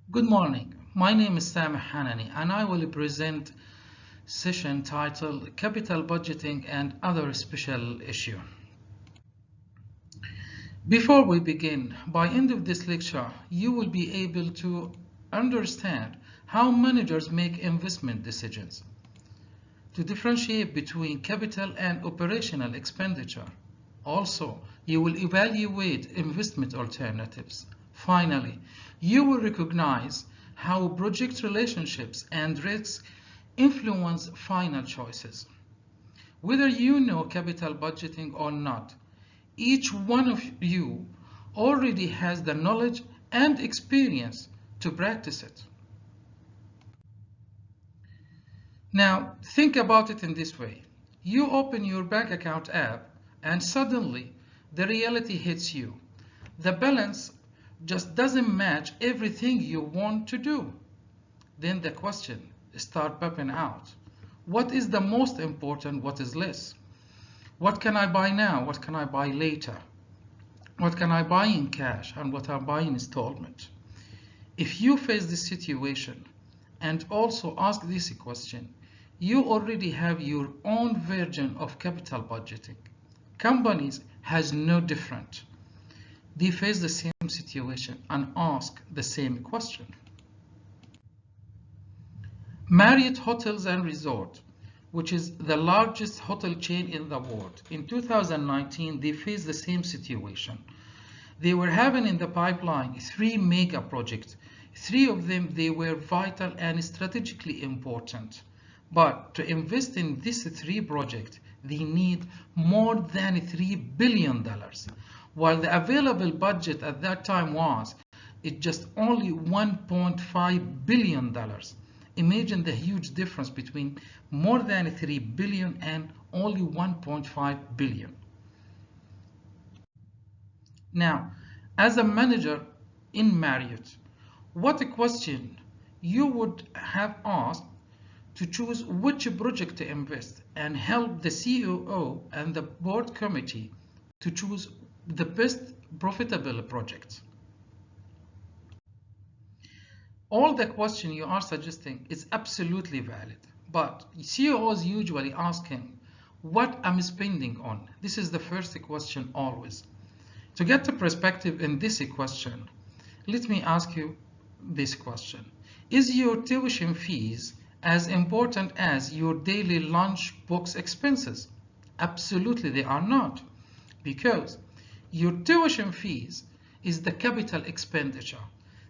Good morning. My name is Sam Hanani and I will present session titled Capital Budgeting and Other Special Issue. Before we begin, by end of this lecture, you will be able to understand how managers make investment decisions, to differentiate between capital and operational expenditure. Also, you will evaluate investment alternatives. Finally, you will recognize how project relationships and risks influence final choices. Whether you know capital budgeting or not, each one of you already has the knowledge and experience to practice it. Now, think about it in this way. You open your bank account app and suddenly the reality hits you. The balance just doesn't match everything you want to do. Then the question starts popping out. What is the most important? What is less? What can I buy now? What can I buy later? What can I buy in cash and what I buy in installment? If you face this situation and also ask this question, you already have your own version of capital budgeting. Companies has no different. They face the same situation and ask the same question. Marriott Hotels and Resort, which is the largest hotel chain in the world, in 2019 they faced the same situation. They were having in the pipeline 3 mega projects. 3 of them they were vital and strategically important. But to invest in these 3 projects, they need more than $3 billion, while the available budget at that time was just only $1.5 billion. Imagine the huge difference between more than $3 billion and only $1.5 billion. Now, as a manager in Marriott, what a question you would have asked to choose which project to invest and help the COO and the board committee to choose the best profitable projects. All the question you are suggesting is absolutely valid, but CEOs usually ask him, what I'm spending on? This is the first question always. To get the perspective in this question, let me ask you this question. Is your tuition fees as important as your daily lunch box expenses? Absolutely they are not, because your tuition fees is the capital expenditure.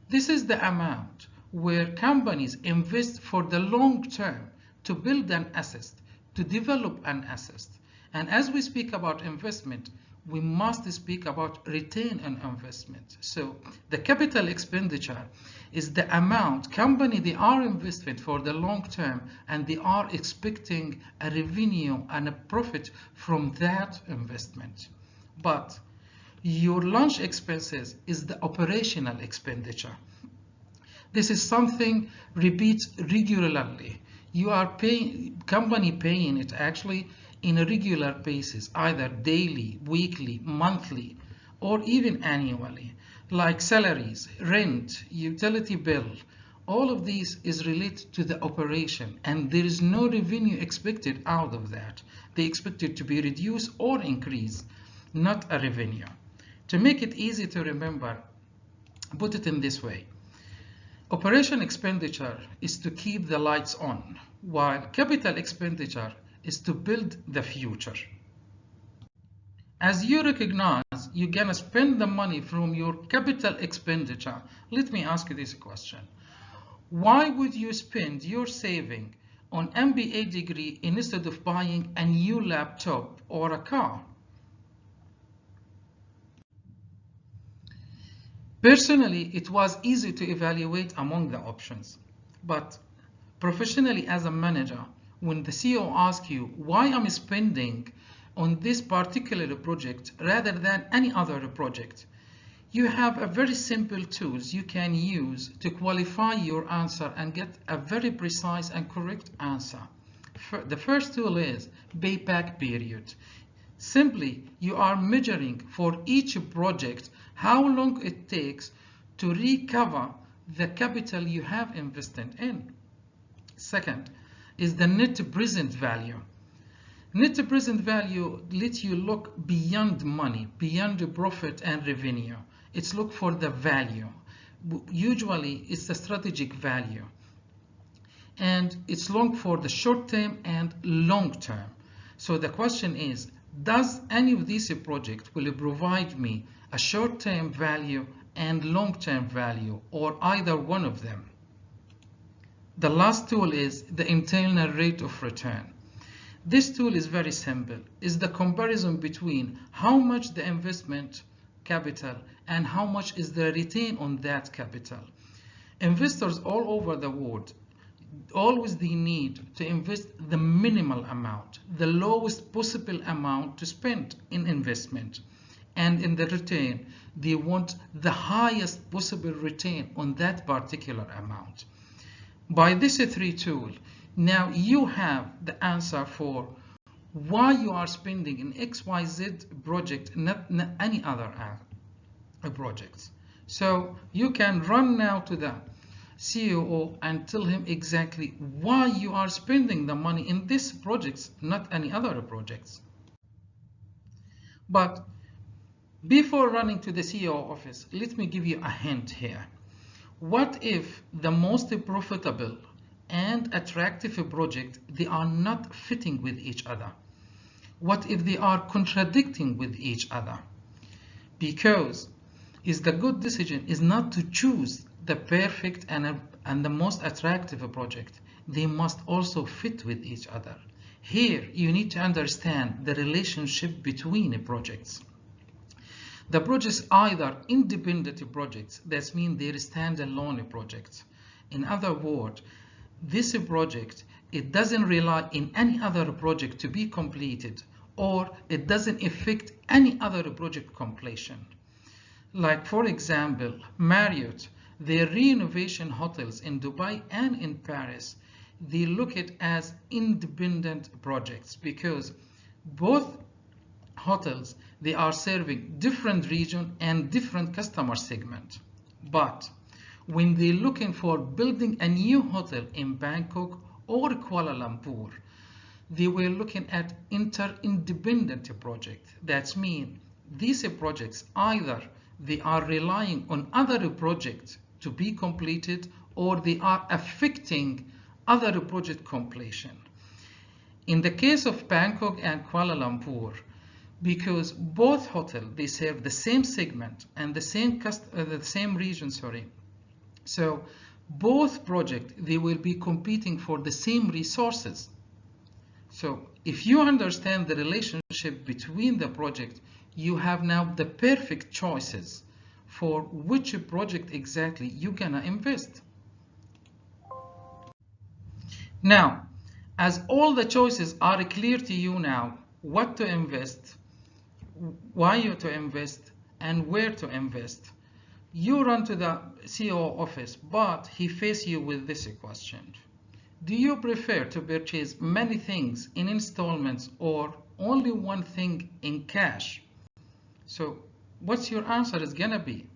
This is the amount where companies invest for the long term to build an asset, to develop an asset. And as we speak about investment, we must speak about return on investment. So the capital expenditure is the amount company they are investing for the long term and they are expecting a revenue and a profit from that investment. But your lunch expenses is the operational expenditure. This is something repeats regularly. You are paying, company paying it actually in a regular basis, either daily, weekly, monthly, or even annually, like salaries, rent, utility bill. All of these is related to the operation and there is no revenue expected out of that. They expect it to be reduced or increased, not a revenue. To make it easy to remember, put it in this way. Operation expenditure is to keep the lights on, while capital expenditure is to build the future. As you recognize you're gonna spend the money from your capital expenditure, let me ask you this question. Why would you spend your saving on MBA degree instead of buying a new laptop or a car? Personally, it was easy to evaluate among the options, but professionally as a manager, when the CEO asks you why I'm spending on this particular project rather than any other project, you have a very simple tools you can use to qualify your answer and get a very precise and correct answer. The first tool is payback period. Simply, you are measuring for each project how long it takes to recover the capital you have invested in. Second is the net present value. Net present value lets you look beyond money, beyond the profit and revenue. It's look for the value. Usually it's the strategic value. And it's long for the short term and long term. So the question is, does any of these projects will provide me a short term value and long term value, or either one of them? The last tool is the internal rate of return. This tool is very simple. It's the comparison between how much the investment capital and how much is the return on that capital. Investors all over the world always they need to invest the minimal amount, the lowest possible amount to spend in investment. And in the return, they want the highest possible return on that particular amount. By this three tool, now you have the answer for why you are spending in XYZ project, not any other projects. So you can run now to the CEO and tell him exactly why you are spending the money in this projects, not any other projects. But before running to the CEO office, let me give you a hint here. What if the most profitable and attractive project, they are not fitting with each other? What if they are contradicting with each other? Because the good decision is not to choose the perfect and the most attractive project. They must also fit with each other. Here you need to understand the relationship between projects. The projects either independent projects, that means they're standalone projects. In other words, this project, it doesn't rely on any other project to be completed, or it doesn't affect any other project completion. Like for example, Marriott, their renovation hotels in Dubai and in Paris, they look at as independent projects because both hotels, they are serving different region and different customer segment. But when they're looking for building a new hotel in Bangkok or Kuala Lumpur, they were looking at interdependent project. That means these projects either they are relying on other projects to be completed, or they are affecting other project completion. In the case of Bangkok and Kuala Lumpur, because both hotels they serve the same segment and the same region, so both projects they will be competing for the same resources. So if you understand the relationship between the project, you have now the perfect choices for which project exactly you're gonna invest. Now, as all the choices are clear to you now, what to invest, why to invest, and where to invest, you run to the CEO office, but he faces you with this question. Do you prefer to purchase many things in installments or only one thing in cash? So what's your answer is gonna be?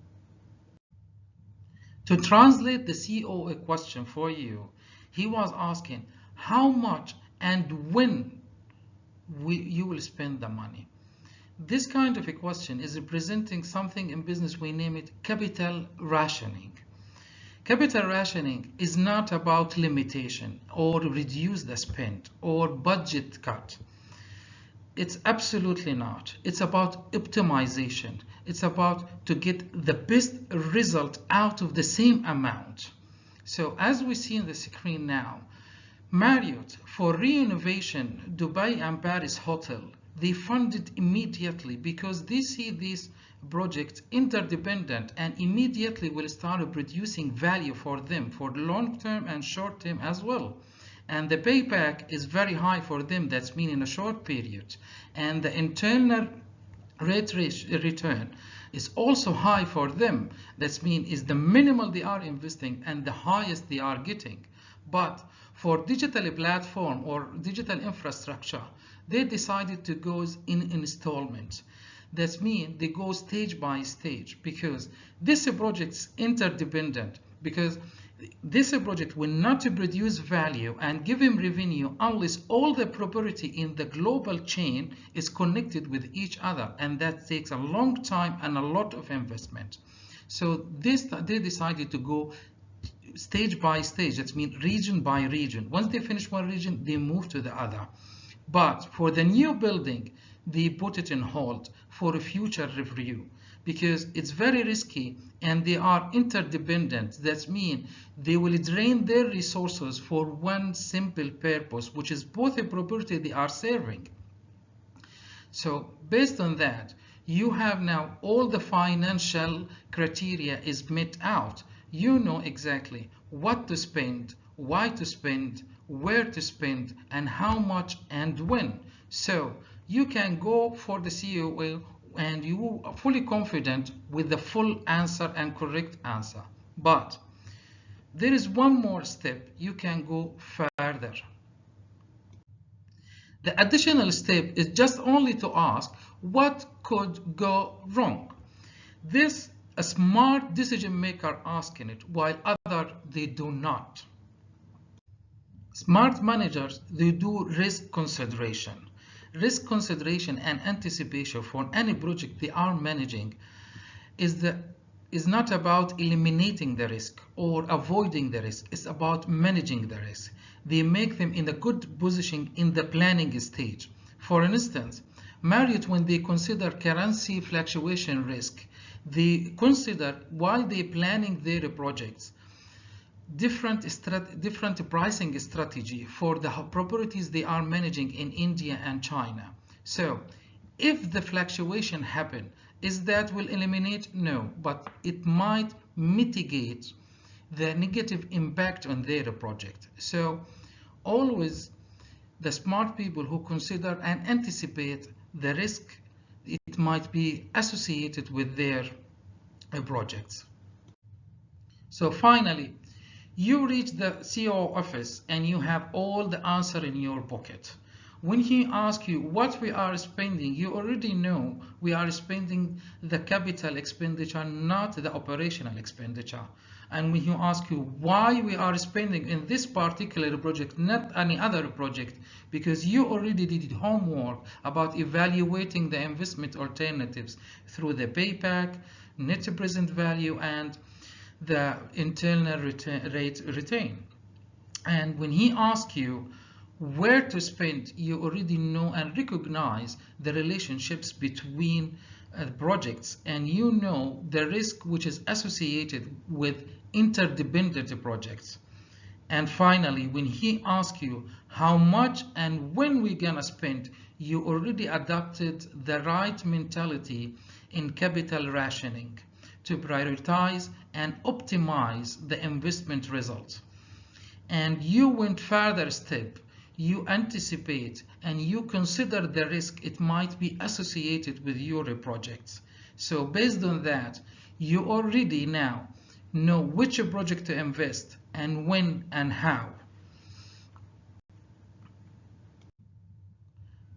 To translate the CEO question for you, he was asking how much and when you will spend the money. This kind of a question is representing something in business, we name it capital rationing. Capital rationing is not about limitation or reduce the spend or budget cut. It's absolutely not. It's about optimization. It's about to get the best result out of the same amount. So as we see in the screen now, Marriott for renovation Dubai and Paris hotel, they funded immediately because they see this project interdependent and immediately will start producing value for them for long term and short term as well. And the payback is very high for them, that's mean in a short period. And the internal rate return is also high for them, that's mean is the minimal they are investing and the highest they are getting. But for digital platform or digital infrastructure, they decided to go in installments. That means they go stage by stage because this project's interdependent because this project will not produce value and give him revenue unless all the property in the global chain is connected with each other, and that takes a long time and a lot of investment. So they decided to go stage by stage. That means region by region. Once they finish one region, they move to the other. But for the new building, they put it in hold for a future review because it's very risky and they are interdependent. That means they will drain their resources for one simple purpose, which is both a property they are serving. So based on that, you have now all the financial criteria is met out. You know exactly what to spend, why to spend, where to spend, and how much and when. So you can go for the COO and you are fully confident with the full answer and correct answer. But there is one more step. You can go further. The additional step is just only to ask what could go wrong. This a smart decision maker asking it, while other they do not. Smart managers, they do risk consideration. Risk consideration and anticipation for any project they are managing is not about eliminating the risk or avoiding the risk. It's about managing the risk. They make them in a good position in the planning stage. For instance, Marriott, when they consider currency fluctuation risk, they consider while they planning their projects different pricing strategy for the properties they are managing in India and China. So if the fluctuation happen, is that will eliminate? No, but it might mitigate the negative impact on their project. So always the smart people who consider and anticipate the risk it might be associated with their projects. So finally, you reach the CEO office and you have all the answer in your pocket. When he asks you what we are spending, you already know we are spending the capital expenditure, not the operational expenditure. And when he asks you why we are spending in this particular project, not any other project, because you already did homework about evaluating the investment alternatives through the payback, net present value, and the internal rate retain. And when he asks you where to spend, you already know and recognize the relationships between projects, and you know the risk which is associated with interdependent projects. And finally, when he asks you how much and when we're gonna spend, you already adopted the right mentality in capital rationing to prioritize and optimize the investment results. And you went further step. You anticipate and you consider the risk it might be associated with your projects. So based on that, you already now know which project to invest and when and how.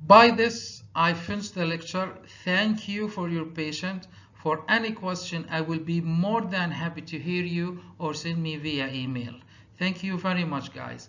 By this, I finished the lecture. Thank you for your patience. For any question, I will be more than happy to hear you or send me via email. Thank you very much, guys.